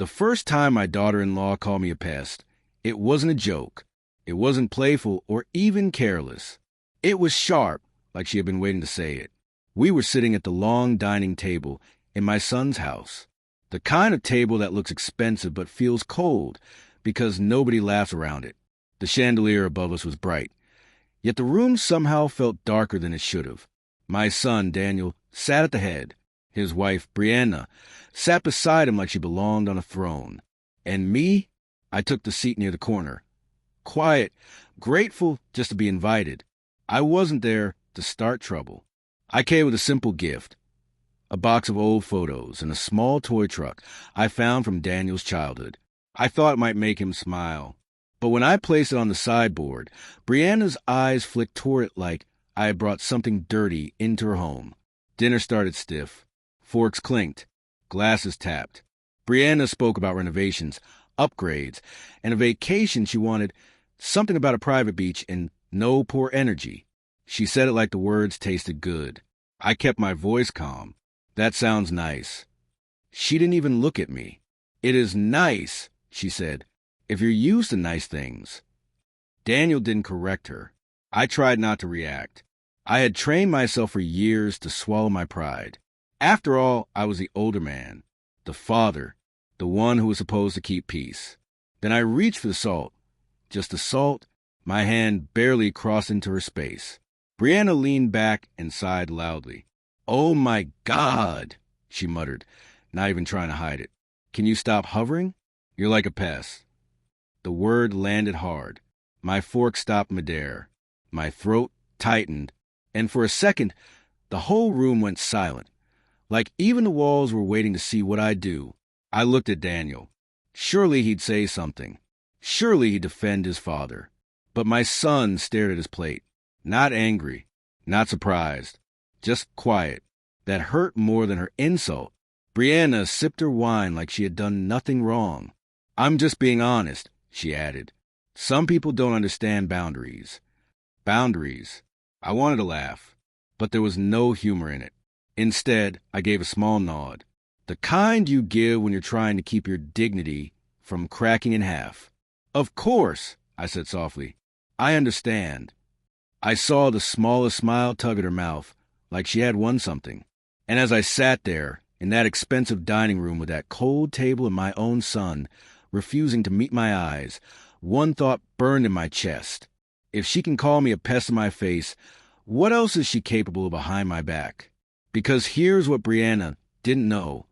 The first time my daughter-in-law called me a pest, it wasn't a joke. It wasn't playful or even careless. It was sharp, like she had been waiting to say it. We were sitting at the long dining table in my son's house. The kind of table that looks expensive but feels cold because nobody laughs around it. The chandelier above us was bright, yet the room somehow felt darker than it should have. My son, Daniel, sat at the head. His wife, Brianna, sat beside him like she belonged on a throne. And me, I took the seat near the corner. Quiet, grateful just to be invited. I wasn't there to start trouble. I came with a simple gift, a box of old photos and a small toy truck I found from Daniel's childhood. I thought it might make him smile. But when I placed it on the sideboard, Brianna's eyes flicked toward it like I had brought something dirty into her home. Dinner started stiff. Forks clinked. Glasses tapped. Brianna spoke about renovations, upgrades, and a vacation she wanted, something about a private beach and no poor energy. She said it like the words tasted good. I kept my voice calm. That sounds nice. She didn't even look at me. It is nice, she said, if you're used to nice things. Daniel didn't correct her. I tried not to react. I had trained myself for years to swallow my pride. After all, I was the older man, the father, the one who was supposed to keep peace. Then I reached for the salt. Just the salt, my hand barely crossed into her space. Brianna leaned back and sighed loudly. "Oh my God," she muttered, not even trying to hide it. "Can you stop hovering? You're like a pest." The word landed hard. My fork stopped midair. My throat tightened, and for a second, the whole room went silent. Like even the walls were waiting to see what I'd do. I looked at Daniel. Surely he'd say something. Surely he'd defend his father. But my son stared at his plate. Not angry, not surprised, just quiet. That hurt more than her insult. Brianna sipped her wine like she had done nothing wrong. "I'm just being honest," she added. "Some people don't understand boundaries." Boundaries. I wanted to laugh, but there was no humor in it. Instead, I gave a small nod. The kind you give when you're trying to keep your dignity from cracking in half. "Of course," I said softly. "I understand." I saw the smallest smile tug at her mouth, like she had won something. And as I sat there, in that expensive dining room with that cold table and my own son, refusing to meet my eyes, one thought burned in my chest. If she can call me a pest in my face, what else is she capable of behind my back? Because here's what Brianna didn't know,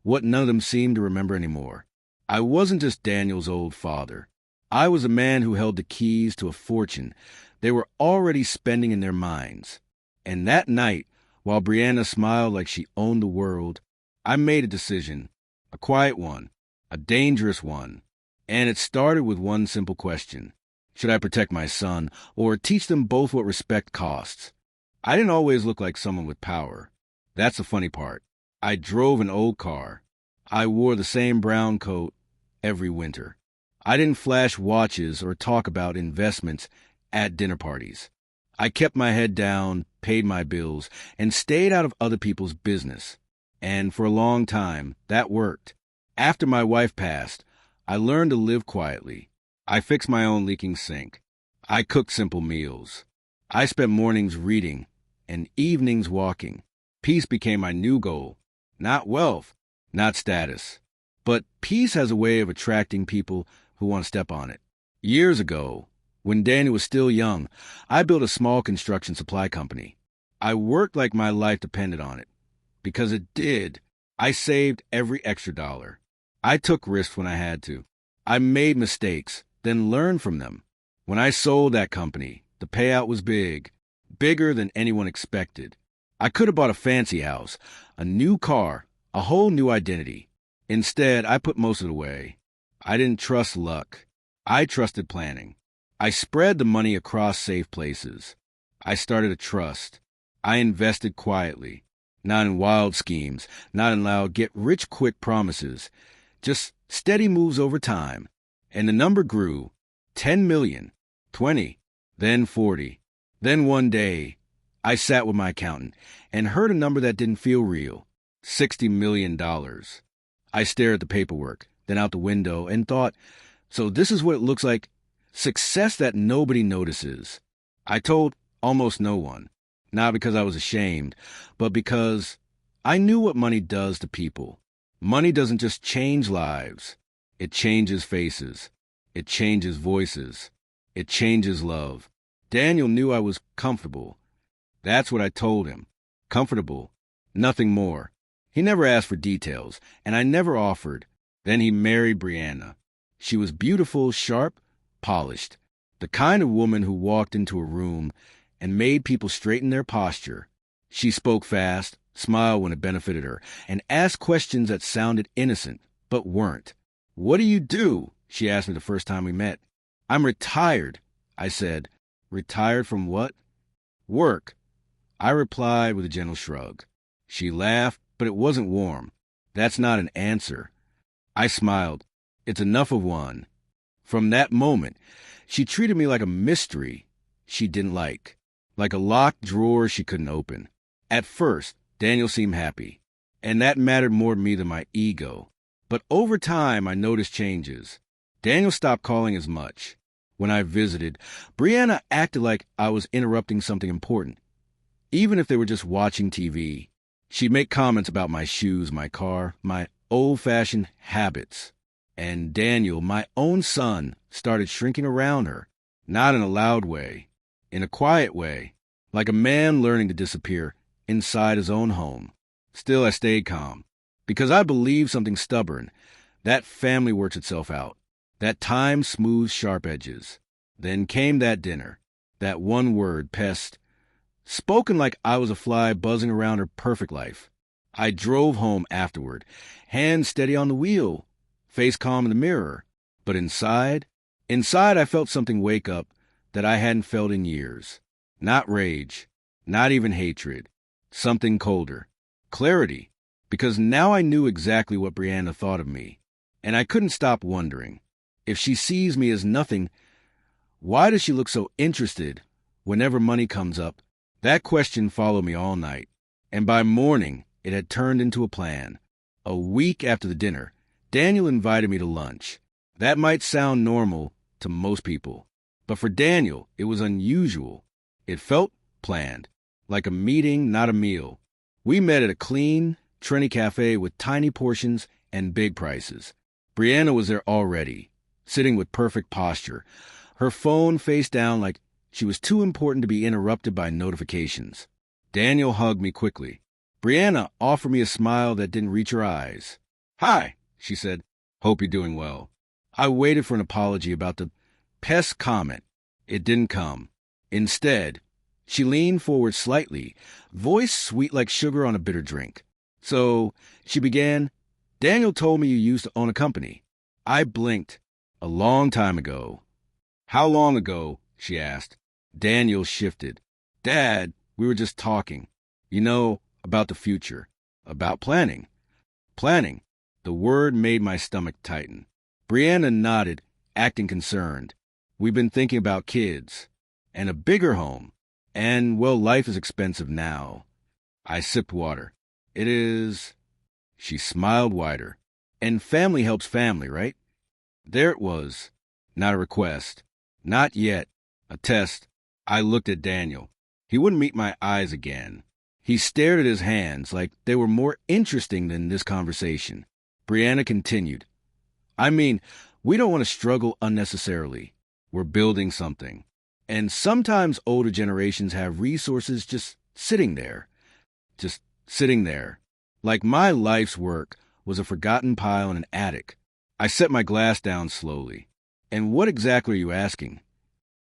what none of them seemed to remember anymore. I wasn't just Daniel's old father. I was a man who held the keys to a fortune they were already spending in their minds. And that night, while Brianna smiled like she owned the world, I made a decision, a quiet one, a dangerous one. And it started with one simple question. Should I protect my son or teach them both what respect costs? I didn't always look like someone with power. That's the funny part. I drove an old car. I wore the same brown coat every winter. I didn't flash watches or talk about investments at dinner parties. I kept my head down, paid my bills, and stayed out of other people's business. And for a long time, that worked. After my wife passed, I learned to live quietly. I fixed my own leaking sink. I cooked simple meals. I spent mornings reading and evenings walking. Peace became my new goal. Not wealth, not status. But peace has a way of attracting people who want to step on it. Years ago, when Daniel was still young, I built a small construction supply company. I worked like my life depended on it. Because it did. I saved every extra dollar. I took risks when I had to. I made mistakes, then learned from them. When I sold that company, the payout was big. Bigger than anyone expected. I could have bought a fancy house, a new car, a whole new identity. Instead, I put most of it away. I didn't trust luck. I trusted planning. I spread the money across safe places. I started a trust. I invested quietly. Not in wild schemes, not in loud get-rich-quick promises. Just steady moves over time. And the number grew. 10 million, 20, then 40. Then one day, I sat with my accountant and heard a number that didn't feel real. $60 million. I stared at the paperwork, then out the window, and thought, so this is what it looks like, success that nobody notices. I told almost no one, not because I was ashamed, but because I knew what money does to people. Money doesn't just change lives. It changes faces. It changes voices. It changes love. Daniel knew I was comfortable. That's what I told him. Comfortable. Nothing more. He never asked for details, and I never offered. Then he married Brianna. She was beautiful, sharp, polished. The kind of woman who walked into a room and made people straighten their posture. She spoke fast, smiled when it benefited her, and asked questions that sounded innocent, but weren't. "What do you do?" she asked me the first time we met. "I'm retired," I said. "Retired from what?" "Work," I replied with a gentle shrug. She laughed, but it wasn't warm. "That's not an answer." I smiled. "It's enough of one." From that moment, she treated me like a mystery she didn't like a locked drawer she couldn't open. At first, Daniel seemed happy, and that mattered more to me than my ego. But over time, I noticed changes. Daniel stopped calling as much. When I visited, Brianna acted like I was interrupting something important, even if they were just watching TV. She'd make comments about my shoes, my car, my old-fashioned habits. And Daniel, my own son, started shrinking around her, not in a loud way, in a quiet way, like a man learning to disappear inside his own home. Still, I stayed calm, because I believe something stubborn. That family works itself out. That time smooths sharp edges. Then came that dinner, that one word, Pest, spoken like I was a fly buzzing around her perfect life. I drove home afterward, hands steady on the wheel, face calm in the mirror. But inside I felt something wake up that I hadn't felt in years. Not rage, not even hatred. Something colder. Clarity. Because now I knew exactly what Brianna thought of me. And I couldn't stop wondering. If she sees me as nothing, why does she look so interested whenever money comes up? That question followed me all night. And by morning, it had turned into a plan. A week after the dinner, Daniel invited me to lunch. That might sound normal to most people, but for Daniel, it was unusual. It felt planned, like a meeting, not a meal. We met at a clean, trendy cafe with tiny portions and big prices. Brianna was there already, sitting with perfect posture, her phone face down like she was too important to be interrupted by notifications. Daniel hugged me quickly. Brianna offered me a smile that didn't reach her eyes. "Hi," she said. "Hope you're doing well." I waited for an apology about the Pest comment. It didn't come. Instead, she leaned forward slightly, voice sweet like sugar on a bitter drink. "So," she began, "Daniel told me you used to own a company." I blinked. "A long time ago." "How long ago?" she asked. Daniel shifted. "Dad, we were just talking. About the future. About planning." Planning. The word made my stomach tighten. Brianna nodded, acting concerned. "We've been thinking about kids. And a bigger home. And, well, life is expensive now." I sipped water. "It is." She smiled wider. "And family helps family, right?" There it was. Not a request. Not yet. A test. I looked at Daniel. He wouldn't meet my eyes again. He stared at his hands like they were more interesting than this conversation. Brianna continued. "I mean, we don't want to struggle unnecessarily. We're building something. And sometimes older generations have resources just sitting there. Just sitting there. Like my life's work was a forgotten pile in an attic." I set my glass down slowly. "And what exactly are you asking?"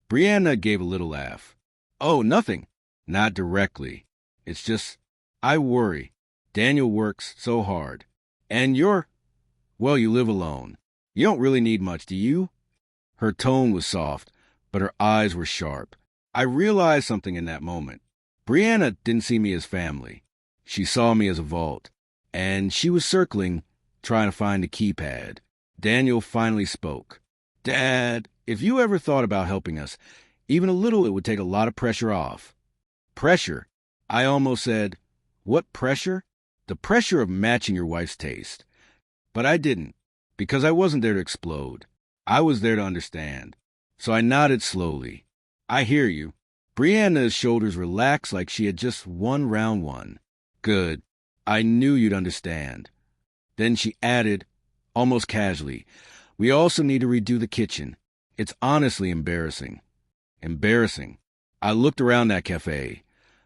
Brianna gave a little laugh. "Oh, nothing." "Not directly. It's just, I worry. Daniel works so hard. And you live alone. You don't really need much, do you?" Her tone was soft, but her eyes were sharp. I realized something in that moment. Brianna didn't see me as family. She saw me as a vault. And she was circling, trying to find the keypad. Daniel finally spoke. "Dad, if you ever thought about helping us, even a little, it would take a lot of pressure off." "Pressure?" I almost said, "What pressure?" "The pressure of matching your wife's taste." But I didn't. because I wasn't there to explode. I was there to understand. So I nodded slowly. I hear you. Brianna's shoulders relaxed like she had just won round one. Good. I knew you'd understand. Then she added, almost casually, we also need to redo the kitchen. It's honestly embarrassing. Embarrassing. I looked around that cafe.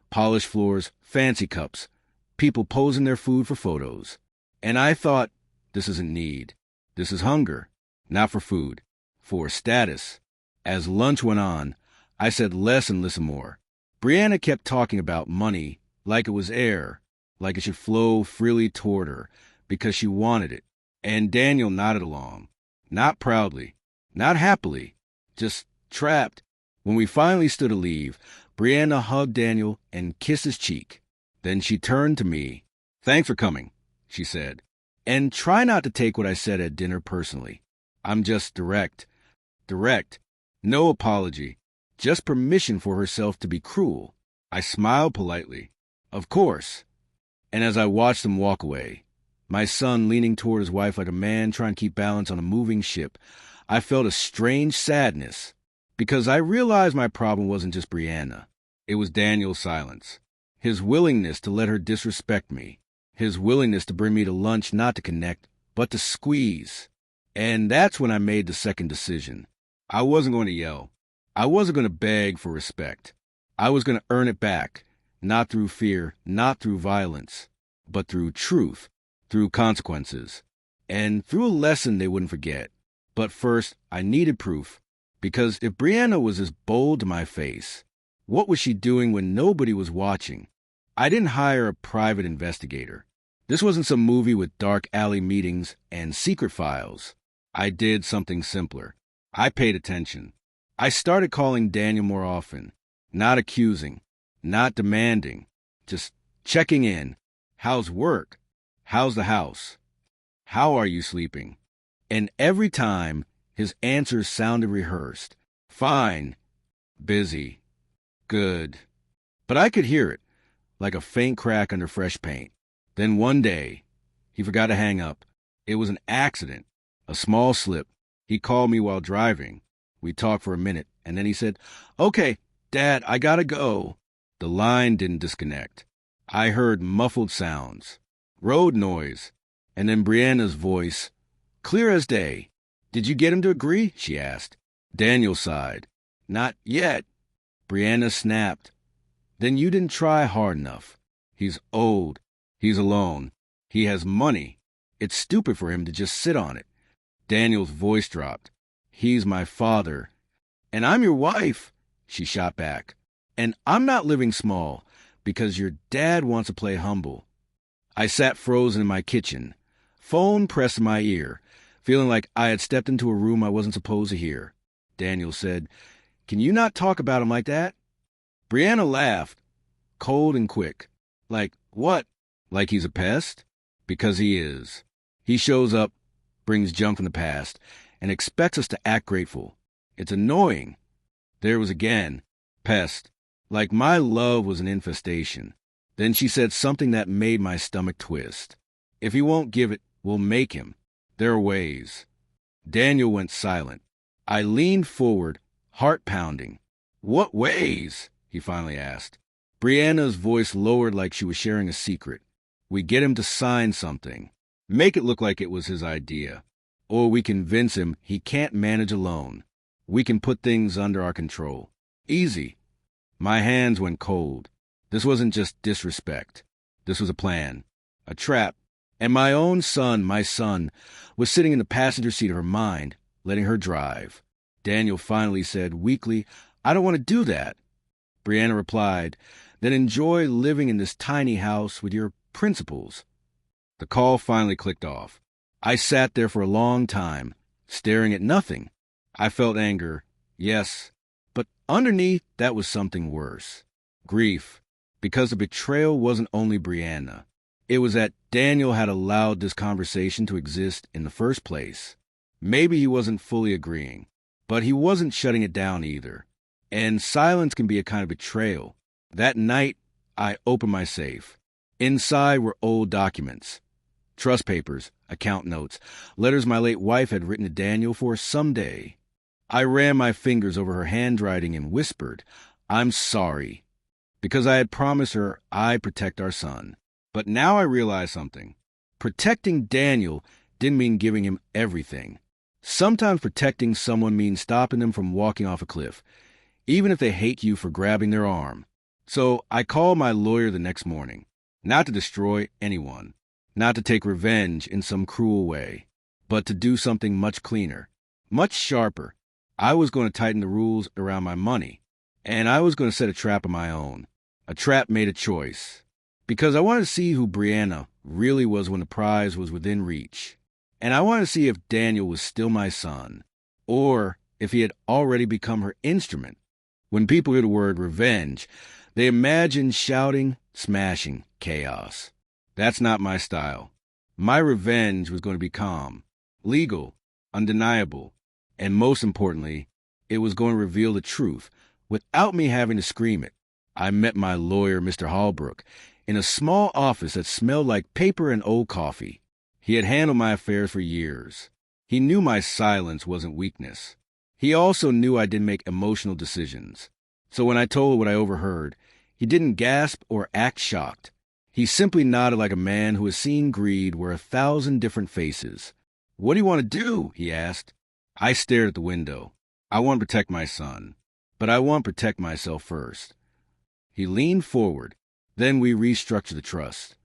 Polished floors, fancy cups, people posing their food for photos. And I thought, this isn't need. This is hunger. Not for food. For status. As lunch went on, I said less and listened more. Brianna kept talking about money like it was air, like it should flow freely toward her, because she wanted it. And Daniel nodded along. Not proudly. Not happily. Just trapped. When we finally stood to leave, Brianna hugged Daniel and kissed his cheek. Then she turned to me. Thanks for coming, she said. And try not to take what I said at dinner personally. I'm just direct. Direct. No apology. Just permission for herself to be cruel. I smiled politely. Of course. And as I watched them walk away, my son leaning toward his wife like a man trying to keep balance on a moving ship, I felt a strange sadness. Because I realized my problem wasn't just Brianna. It was Daniel's silence. His willingness to let her disrespect me. His willingness to bring me to lunch not to connect, but to squeeze. And that's when I made the second decision. I wasn't going to yell. I wasn't going to beg for respect. I was going to earn it back, not through fear, not through violence, but through truth, through consequences, and through a lesson they wouldn't forget. But first, I needed proof. Because if Brianna was as bold to my face, what was she doing when nobody was watching? I didn't hire a private investigator. This wasn't some movie with dark alley meetings and secret files. I did something simpler. I paid attention. I started calling Daniel more often, not accusing, not demanding, just checking in. How's work? How's the house? How are you sleeping? And every time, his answers sounded rehearsed. Fine. Busy. Good. But I could hear it, like a faint crack under fresh paint. Then one day, he forgot to hang up. It was an accident, a small slip. He called me while driving. We talked for a minute, and then he said, Okay, Dad, I gotta go. The line didn't disconnect. I heard muffled sounds, road noise, and then Brianna's voice, clear as day. Did you get him to agree? She asked. Daniel sighed. Not yet. Brianna snapped. Then you didn't try hard enough. He's old. He's alone. He has money. It's stupid for him to just sit on it. Daniel's voice dropped. He's my father. And I'm your wife, she shot back. And I'm not living small because your dad wants to play humble. I sat frozen in my kitchen, phone pressed to my ear, feeling like I had stepped into a room I wasn't supposed to hear. Daniel said, Can you not talk about him like that? Brianna laughed, cold and quick. Like, what? Like he's a pest? Because he is. He shows up, brings junk from the past, and expects us to act grateful. It's annoying. There was again, Pest. Like my love was an infestation. Then she said something that made my stomach twist. If he won't give it, we'll make him. There are ways. Daniel went silent. I leaned forward, heart pounding. What ways? He finally asked. Brianna's voice lowered like she was sharing a secret. We get him to sign something. Make it look like it was his idea. Or we convince him he can't manage alone. We can put things under our control. Easy. My hands went cold. This wasn't just disrespect. This was a plan. A trap. And my own son, my son, was sitting in the passenger seat of her mind, letting her drive. Daniel finally said weakly, I don't want to do that. Brianna replied, Then enjoy living in this tiny house with your principles. The call finally clicked off. I sat there for a long time, staring at nothing. I felt anger, yes, but underneath that was something worse. Grief, because the betrayal wasn't only Brianna. It was that Daniel had allowed this conversation to exist in the first place. Maybe he wasn't fully agreeing, but he wasn't shutting it down either. And silence can be a kind of betrayal. That night, I opened my safe. Inside were old documents. trust papers, account notes, letters my late wife had written to Daniel for someday. I ran my fingers over her handwriting and whispered, "I'm sorry," because I had promised her I'd protect our son. But now I realize something. Protecting Daniel didn't mean giving him everything. Sometimes protecting someone means stopping them from walking off a cliff, even if they hate you for grabbing their arm. So I called my lawyer the next morning, not to destroy anyone, not to take revenge in some cruel way, but to do something much cleaner, much sharper. I was going to tighten the rules around my money, and I was going to set a trap of my own. A trap made a choice, because I wanted to see who Brianna really was when the prize was within reach. And I wanted to see if Daniel was still my son, or if he had already become her instrument. When people hear the word revenge, they imagine shouting, smashing, chaos. That's not my style. My revenge was going to be calm, legal, undeniable, and most importantly, it was going to reveal the truth without me having to scream it. I met my lawyer, Mr. Holbrook, in a small office that smelled like paper and old coffee. He had handled my affairs for years. He knew my silence wasn't weakness. He also knew I didn't make emotional decisions. So when I told what I overheard, he didn't gasp or act shocked. He simply nodded like a man who has seen greed wear 1,000 different faces. "What do you want to do?" he asked. I stared at the window. "I want to protect my son, but I want to protect myself first." He leaned forward. Then we restructured the trust.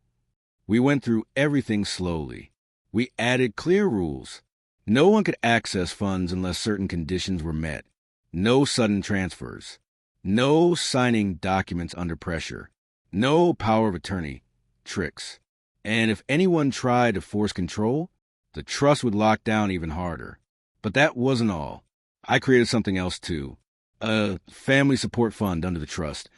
We went through everything slowly. We added clear rules. No one could access funds unless certain conditions were met. No sudden transfers. No signing documents under pressure. No power of attorney tricks. And if anyone tried to force control, the trust would lock down even harder. But that wasn't all. I created something else too. A family support fund under the trust.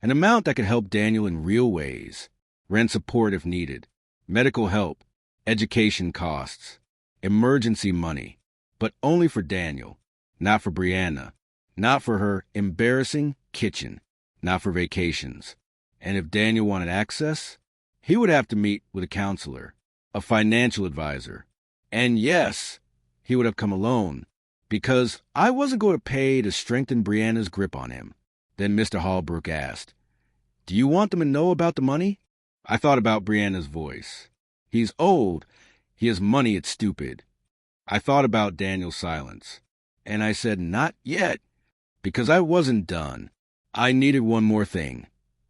An amount that could help Daniel in real ways. Rent support if needed. Medical help. Education costs. Emergency money. But only for Daniel. Not for Brianna. Not for her embarrassing kitchen. Not for vacations. And if Daniel wanted access, he would have to meet with a counselor, a financial advisor. And yes, he would have come alone, because I wasn't going to pay to strengthen Brianna's grip on him. Then Mr. Holbrook asked, "Do you want them to know about the money?" I thought about Brianna's voice. He's old. He has money, it's stupid. I thought about Daniel's silence. And I said, not yet, because I wasn't done. I needed one more thing.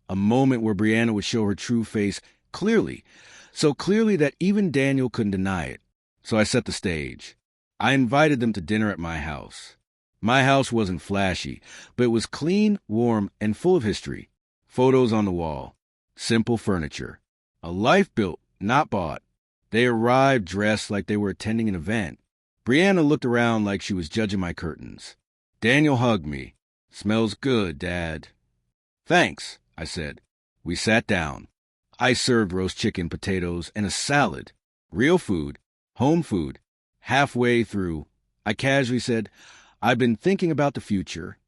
A moment where Brianna would show her true face clearly, so clearly that even Daniel couldn't deny it. So I set the stage. I invited them to dinner at my house. My house wasn't flashy, but it was clean, warm, and full of history. Photos on the wall. Simple furniture. A life built, not bought. They arrived dressed like they were attending an event. Brianna looked around like she was judging my curtains. Daniel hugged me. "Smells good, Dad." "Thanks," I said. We sat down. I served roast chicken, potatoes, and a salad. Real food. Home food. Halfway through, I casually said, "I've been thinking about the future."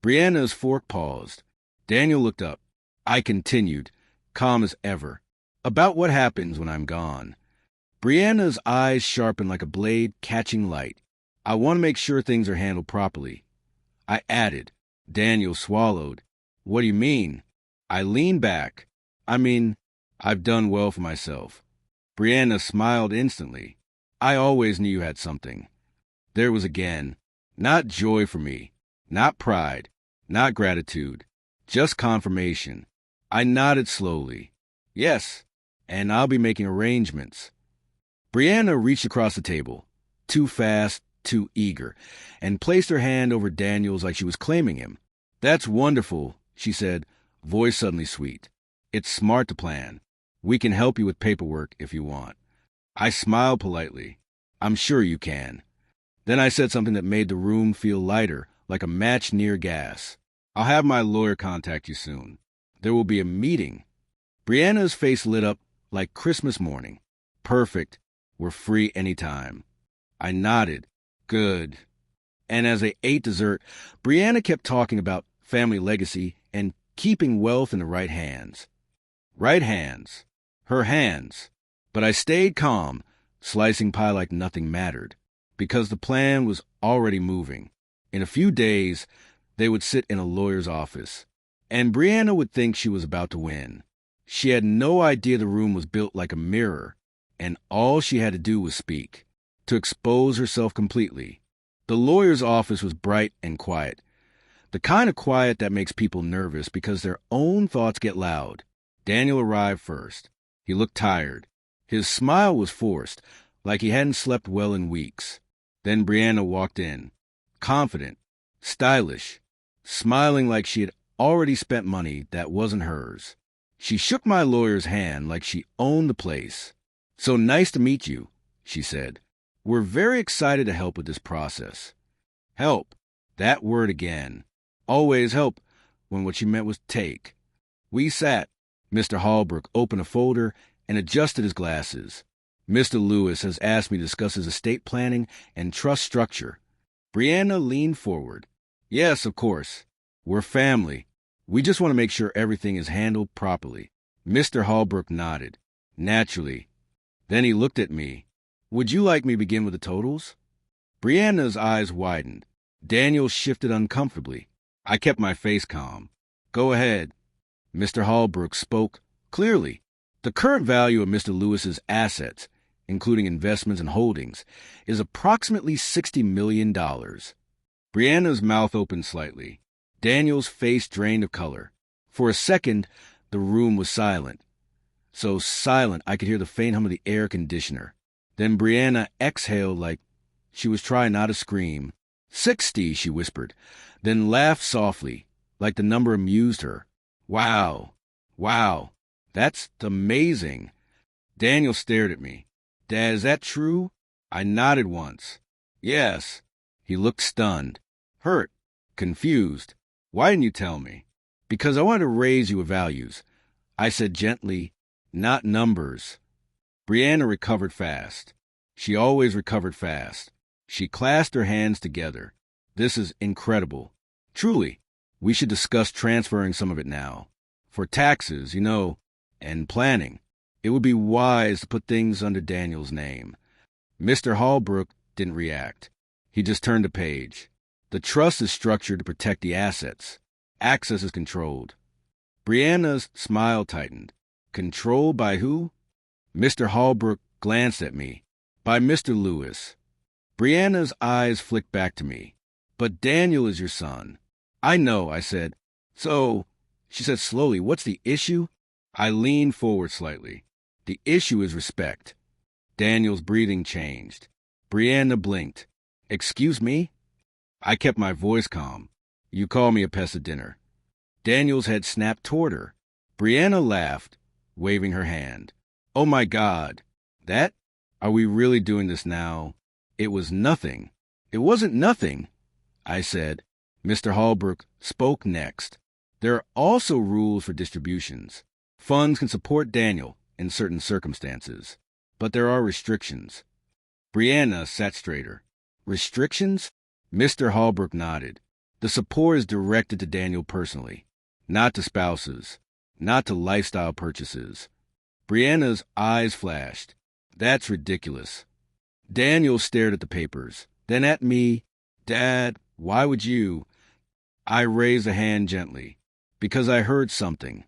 Brianna's fork paused. Daniel looked up. I continued, calm as ever, about what happens when I'm gone. Brianna's eyes sharpened like a blade catching light. "I want to make sure things are handled properly." I added. Daniel swallowed. "What do you mean?" I leaned back. "I mean, I've done well for myself." Brianna smiled instantly. "I always knew you had something." There was again, not joy for me, not pride, not gratitude, just confirmation. I nodded slowly. "Yes, and I'll be making arrangements." Brianna reached across the table, too fast, too eager, and placed her hand over Daniel's like she was claiming him. "That's wonderful," she said, voice suddenly sweet. "It's smart to plan. We can help you with paperwork if you want." I smiled politely. "I'm sure you can." Then I said something that made the room feel lighter, like a match near gas. "I'll have my lawyer contact you soon. There will be a meeting." Brianna's face lit up like Christmas morning. "Perfect. We're free anytime." I nodded. "Good." And as I ate dessert, Brianna kept talking about family legacy and keeping wealth in the right hands. Right hands. Her hands. But I stayed calm, slicing pie like nothing mattered, because the plan was already moving. In a few days, they would sit in a lawyer's office, and Brianna would think she was about to win. She had no idea the room was built like a mirror, and all she had to do was speak, to expose herself completely. The lawyer's office was bright and quiet, the kind of quiet that makes people nervous because their own thoughts get loud. Daniel arrived first. He looked tired. His smile was forced, like he hadn't slept well in weeks. Then Brianna walked in, confident, stylish, smiling like she had already spent money that wasn't hers. She shook my lawyer's hand like she owned the place. "So nice to meet you," she said. "We're very excited to help with this process." Help. That word again. Always help when what she meant was take. We sat. Mr. Holbrook opened a folder and adjusted his glasses. "Mr. Lewis has asked me to discuss his estate planning and trust structure." Brianna leaned forward. "Yes, of course. We're family. We just want to make sure everything is handled properly." Mr. Holbrook nodded. Naturally. Then he looked at me. "Would you like me to begin with the totals?" Brianna's eyes widened. Daniel shifted uncomfortably. I kept my face calm. "Go ahead." Mr. Holbrook spoke clearly. "The current value of Mr. Lewis's assets, including investments and holdings, is approximately $60 million. Brianna's mouth opened slightly. Daniel's face drained of color. For a second, the room was silent. So silent I could hear the faint hum of the air conditioner. Then Brianna exhaled like she was trying not to scream. 60, she whispered, then laughed softly, like the number amused her. Wow, that's amazing. Daniel stared at me. Dad, is that true? I nodded once. Yes. He looked stunned, hurt, confused. Why didn't you tell me? Because I wanted to raise you with values. I said gently, not numbers. Brianna recovered fast. She always recovered fast. She clasped her hands together. This is incredible. Truly, we should discuss transferring some of it now. For taxes, and planning. It would be wise to put things under Daniel's name. Mr. Holbrook didn't react. He just turned a page. The trust is structured to protect the assets. Access is controlled. Brianna's smile tightened. Controlled by who? Mr. Holbrook glanced at me. By Mr. Lewis. Brianna's eyes flicked back to me. But Daniel is your son. I know, I said. So, she said slowly, what's the issue? I leaned forward slightly. The issue is respect. Daniel's breathing changed. Brianna blinked. Excuse me? I kept my voice calm. You call me a pest at dinner. Daniel's head snapped toward her. Brianna laughed, waving her hand. Oh my God. That? Are we really doing this now? It was nothing. It wasn't nothing, I said. Mr. Holbrook spoke next. There are also rules for distributions. Funds can support Daniel in certain circumstances, but there are restrictions. Brianna sat straighter. Restrictions? Mr. Holbrook nodded. The support is directed to Daniel personally, not to spouses, not to lifestyle purchases. Brianna's eyes flashed. That's ridiculous. Daniel stared at the papers, then at me. Dad, why would you? I raised a hand gently, because I heard something.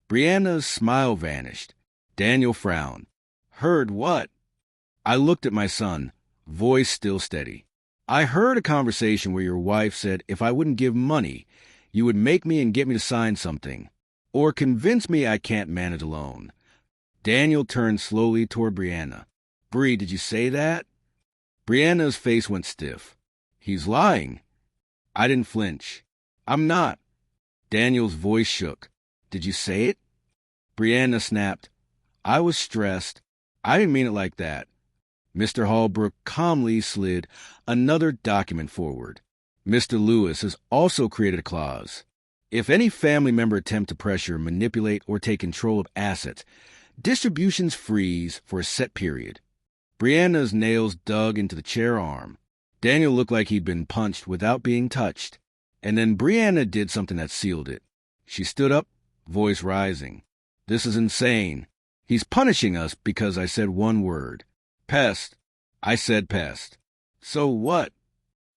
Brianna's smile vanished. Daniel frowned. Heard what? I looked at my son, voice still steady. I heard a conversation where your wife said if I wouldn't give money, you would make me and get me to sign something, or convince me I can't manage alone. Daniel turned slowly toward Brianna. Bree, did you say that? Brianna's face went stiff. He's lying. I didn't flinch. I'm not. Daniel's voice shook. Did you say it? Brianna snapped. I was stressed. I didn't mean it like that. Mr. Holbrook calmly slid another document forward. Mr. Lewis has also created a clause. If any family member attempt to pressure, manipulate, or take control of assets, distributions freeze for a set period. Brianna's nails dug into the chair arm. Daniel looked like he'd been punched without being touched. And then Brianna did something that sealed it. She stood up, voice rising. This is insane. He's punishing us because I said one word. Pest. I said pest. So what?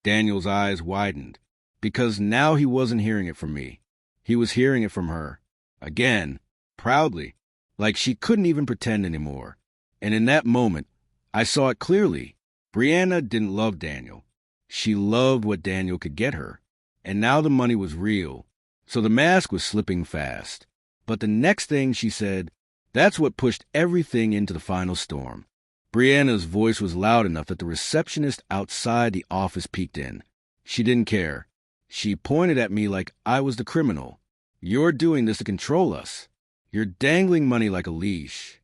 Daniel's eyes widened, because now he wasn't hearing it from me. He was hearing it from her. Again, proudly, like she couldn't even pretend anymore. And in that moment, I saw it clearly. Brianna didn't love Daniel. She loved what Daniel could get her. And now the money was real, so the mask was slipping fast. But the next thing she said, that's what pushed everything into the final storm. Brianna's voice was loud enough that the receptionist outside the office peeked in. She didn't care. She pointed at me like I was the criminal. You're doing this to control us. You're dangling money like a leash.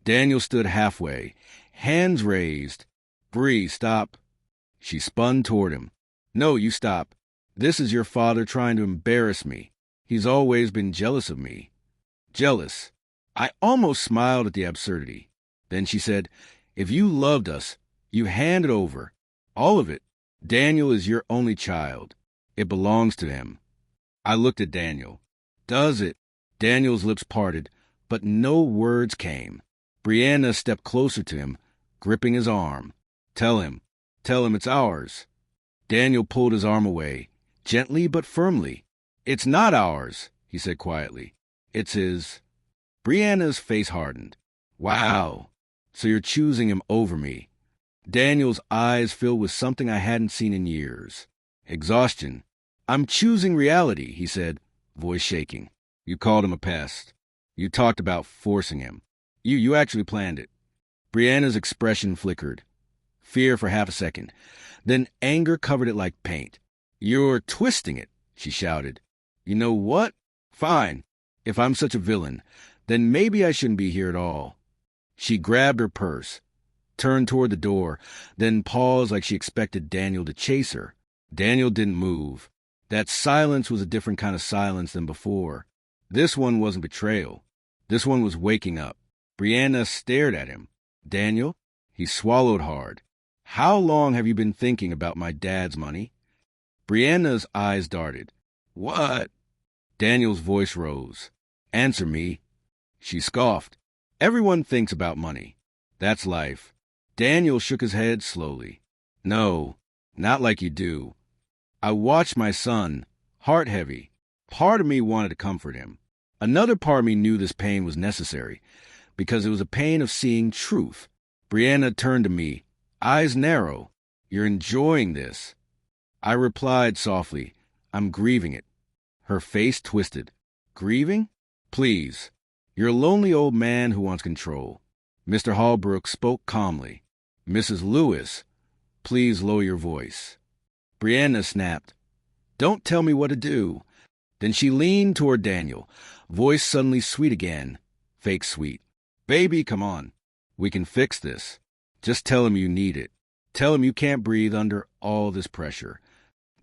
Daniel stood halfway, hands raised. Bree, stop. She spun toward him. No, you stop. This is your father trying to embarrass me. He's always been jealous of me. Jealous. I almost smiled at the absurdity. Then she said, if you loved us, you hand it over. All of it. Daniel is your only child. It belongs to him. I looked at Daniel. Does it? Daniel's lips parted, but no words came. Brianna stepped closer to him, gripping his arm. Tell him it's ours. Daniel pulled his arm away, gently but firmly. It's not ours, he said quietly. It's his. Brianna's face hardened. Wow. So you're choosing him over me. Daniel's eyes filled with something I hadn't seen in years. Exhaustion. I'm choosing reality, he said, voice shaking. You called him a pest. You talked about forcing him. You actually planned it. Brianna's expression flickered. Fear for half a second. Then anger covered it like paint. You're twisting it, she shouted. You know what? Fine. If I'm such a villain, then maybe I shouldn't be here at all. She grabbed her purse, turned toward the door, then paused like she expected Daniel to chase her. Daniel didn't move. That silence was a different kind of silence than before. This one wasn't betrayal. This one was waking up. Brianna stared at him. Daniel? He swallowed hard. How long have you been thinking about my dad's money? Brianna's eyes darted. What? Daniel's voice rose. Answer me. She scoffed. Everyone thinks about money. That's life. Daniel shook his head slowly. No, not like you do. I watched my son, heart heavy. Part of me wanted to comfort him. Another part of me knew this pain was necessary, because it was a pain of seeing truth. Brianna turned to me, eyes narrow. You're enjoying this. I replied softly, I'm grieving it. Her face twisted. Grieving? Please. You're a lonely old man who wants control. Mr. Hallbrook spoke calmly. Mrs. Lewis, please lower your voice. Brianna snapped. Don't tell me what to do. Then she leaned toward Daniel, voice suddenly sweet again, fake sweet. Baby, come on. We can fix this. Just tell him you need it. Tell him you can't breathe under all this pressure.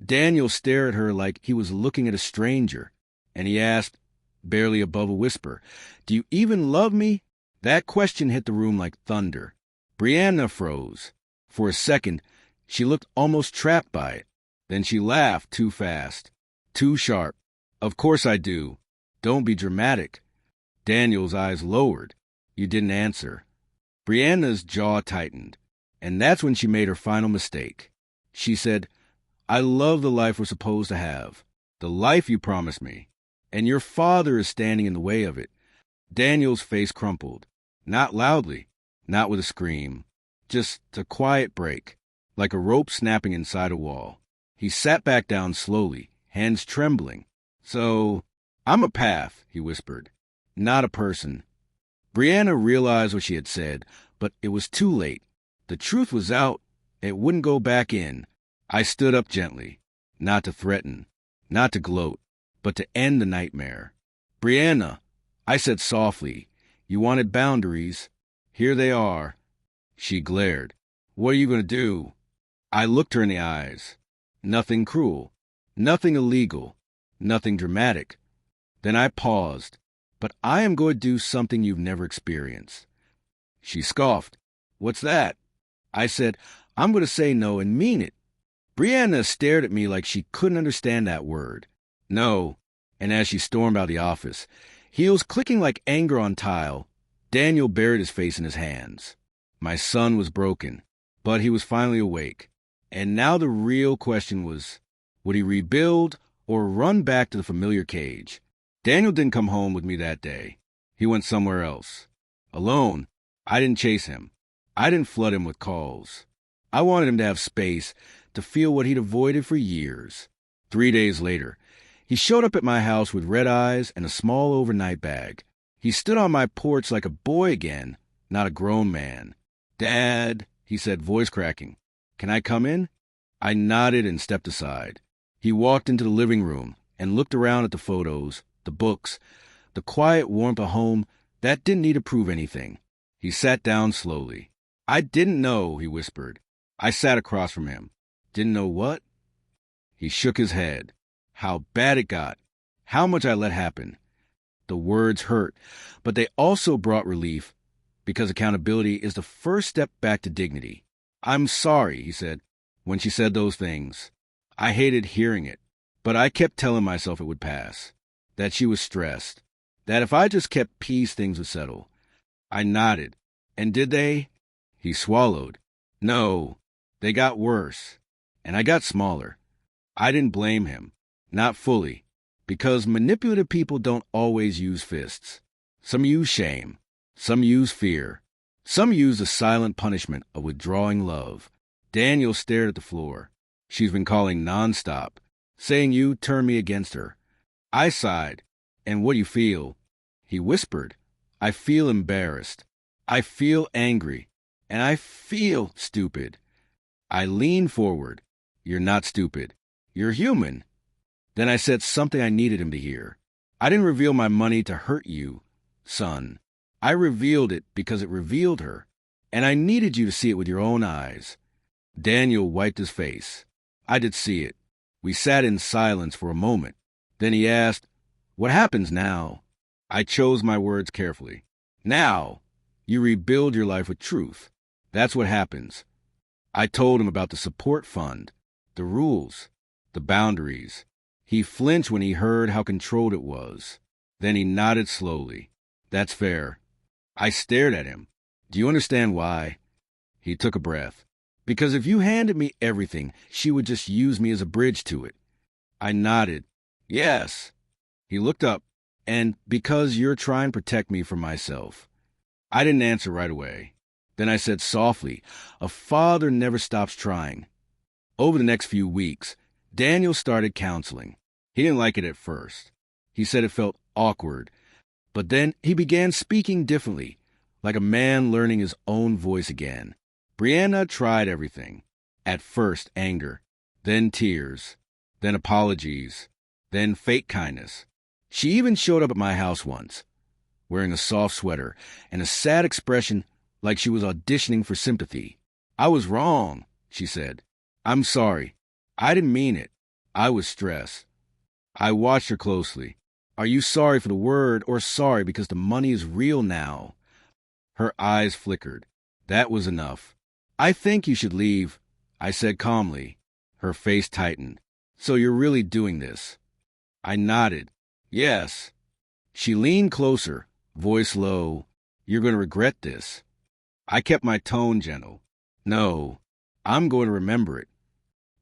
Daniel stared at her like he was looking at a stranger, and he asked, barely above a whisper, do you even love me? That question hit the room like thunder. Brianna froze. For a second, she looked almost trapped by it. Then she laughed too fast, too sharp. Of course I do. Don't be dramatic. Daniel's eyes lowered. You didn't answer. Brianna's jaw tightened, and that's when she made her final mistake. She said, I love the life we're supposed to have, the life you promised me, and your father is standing in the way of it. Daniel's face crumpled, not loudly, not with a scream, just a quiet break, like a rope snapping inside a wall. He sat back down slowly, hands trembling. So, I'm a path, he whispered, not a person. Brianna realized what she had said, but it was too late. The truth was out. It wouldn't go back in. I stood up gently, not to threaten, not to gloat, but to end the nightmare. Brianna, I said softly, you wanted boundaries. Here they are. She glared. What are you going to do? I looked her in the eyes. Nothing cruel, nothing illegal, nothing dramatic. Then I paused. But I am going to do something you've never experienced. She scoffed. What's that? I said, I'm going to say no and mean it. Brianna stared at me like she couldn't understand that word. No. And as she stormed out of the office, heels clicking like anger on tile, Daniel buried his face in his hands. My son was broken, but he was finally awake. And now the real question was, would he rebuild or run back to the familiar cage? Daniel didn't come home with me that day. He went somewhere else. Alone. I didn't chase him. I didn't flood him with calls. I wanted him to have space to feel what he'd avoided for years. 3 days later, he showed up at my house with red eyes and a small overnight bag. He stood on my porch like a boy again, not a grown man. "Dad," he said, voice cracking, "can I come in?" I nodded and stepped aside. He walked into the living room and looked around at the photos, the books, the quiet warmth of home that didn't need to prove anything. He sat down slowly. "I didn't know," he whispered. I sat across from him. "Didn't know what?" He shook his head. "How bad it got. How much I let happen." The words hurt, but they also brought relief, because accountability is the first step back to dignity. "I'm sorry," he said, when she said those things. I hated hearing it, but I kept telling myself it would pass, that she was stressed, that if I just kept peace, things would settle. I nodded. "And did they?" He swallowed. "No, they got worse, and I got smaller." I didn't blame him, not fully, because manipulative people don't always use fists. Some use shame. Some use fear. Some use the silent punishment of withdrawing love. Daniel stared at the floor. She's been calling nonstop, saying you turned me against her. I sighed. "And what do you feel?" He whispered. "I feel embarrassed. I feel angry. And I feel stupid." I leaned forward. "You're not stupid. You're human." Then I said something I needed him to hear. "I didn't reveal my money to hurt you, son. I revealed it because it revealed her, and I needed you to see it with your own eyes." Daniel wiped his face. I did see it. We sat in silence for a moment. Then he asked, "What happens now?" I chose my words carefully. "Now, you rebuild your life with truth. That's what happens." I told him about the support fund, the rules, the boundaries. He flinched when he heard how controlled it was. Then he nodded slowly. "That's fair." I stared at him. "Do you understand why?" He took a breath. "Because if you handed me everything, she would just use me as a bridge to it." I nodded. "Yes." He looked up. "And because you're trying to protect me from myself." I didn't answer right away. Then I said softly, "A father never stops trying." Over the next few weeks, Daniel started counseling. He didn't like it at first. He said it felt awkward. But then he began speaking differently, like a man learning his own voice again. Brianna tried everything. At first, anger, then tears, then apologies, then fake kindness. She even showed up at my house once, wearing a soft sweater and a sad expression like she was auditioning for sympathy. "I was wrong," she said. "I'm sorry. I didn't mean it. I was stressed." I watched her closely. "Are you sorry for the word or sorry because the money is real now?" Her eyes flickered. That was enough. "I think you should leave," I said calmly. Her face tightened. "So you're really doing this?" I nodded. "Yes." She leaned closer, voice low. "You're going to regret this." I kept my tone gentle. "No, I'm going to remember it."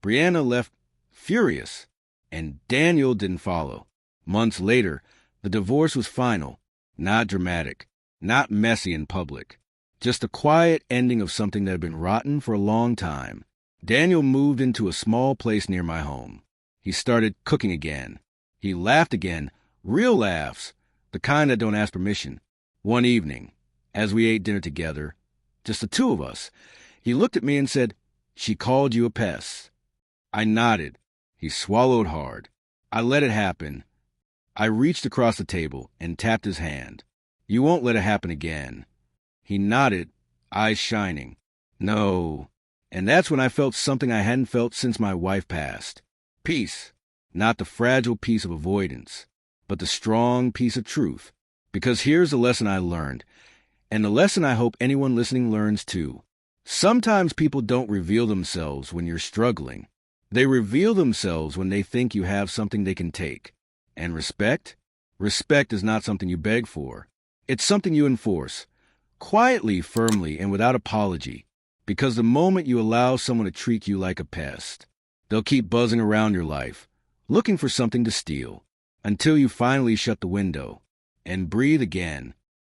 Brianna left furious, and Daniel didn't follow. Months later, the divorce was final, not dramatic, not messy in public. Just a quiet ending of something that had been rotten for a long time. Daniel moved into a small place near my home. He started cooking again. He laughed again, real laughs, the kind that don't ask permission. One evening, as we ate dinner together, just the two of us, he looked at me and said, "She called you a pest." I nodded. He swallowed hard. I let it happen. I reached across the table and tapped his hand. "You won't let it happen again." He nodded, eyes shining. "No." And that's when I felt something I hadn't felt since my wife passed. Peace. Not the fragile peace of avoidance, but the strong peace of truth. Because here's the lesson I learned, and the lesson I hope anyone listening learns too. Sometimes people don't reveal themselves when you're struggling. They reveal themselves when they think you have something they can take. And respect? Respect is not something you beg for. It's something you enforce. Quietly, firmly, and without apology. Because the moment you allow someone to treat you like a pest, they'll keep buzzing around your life, looking for something to steal, until you finally shut the window and breathe again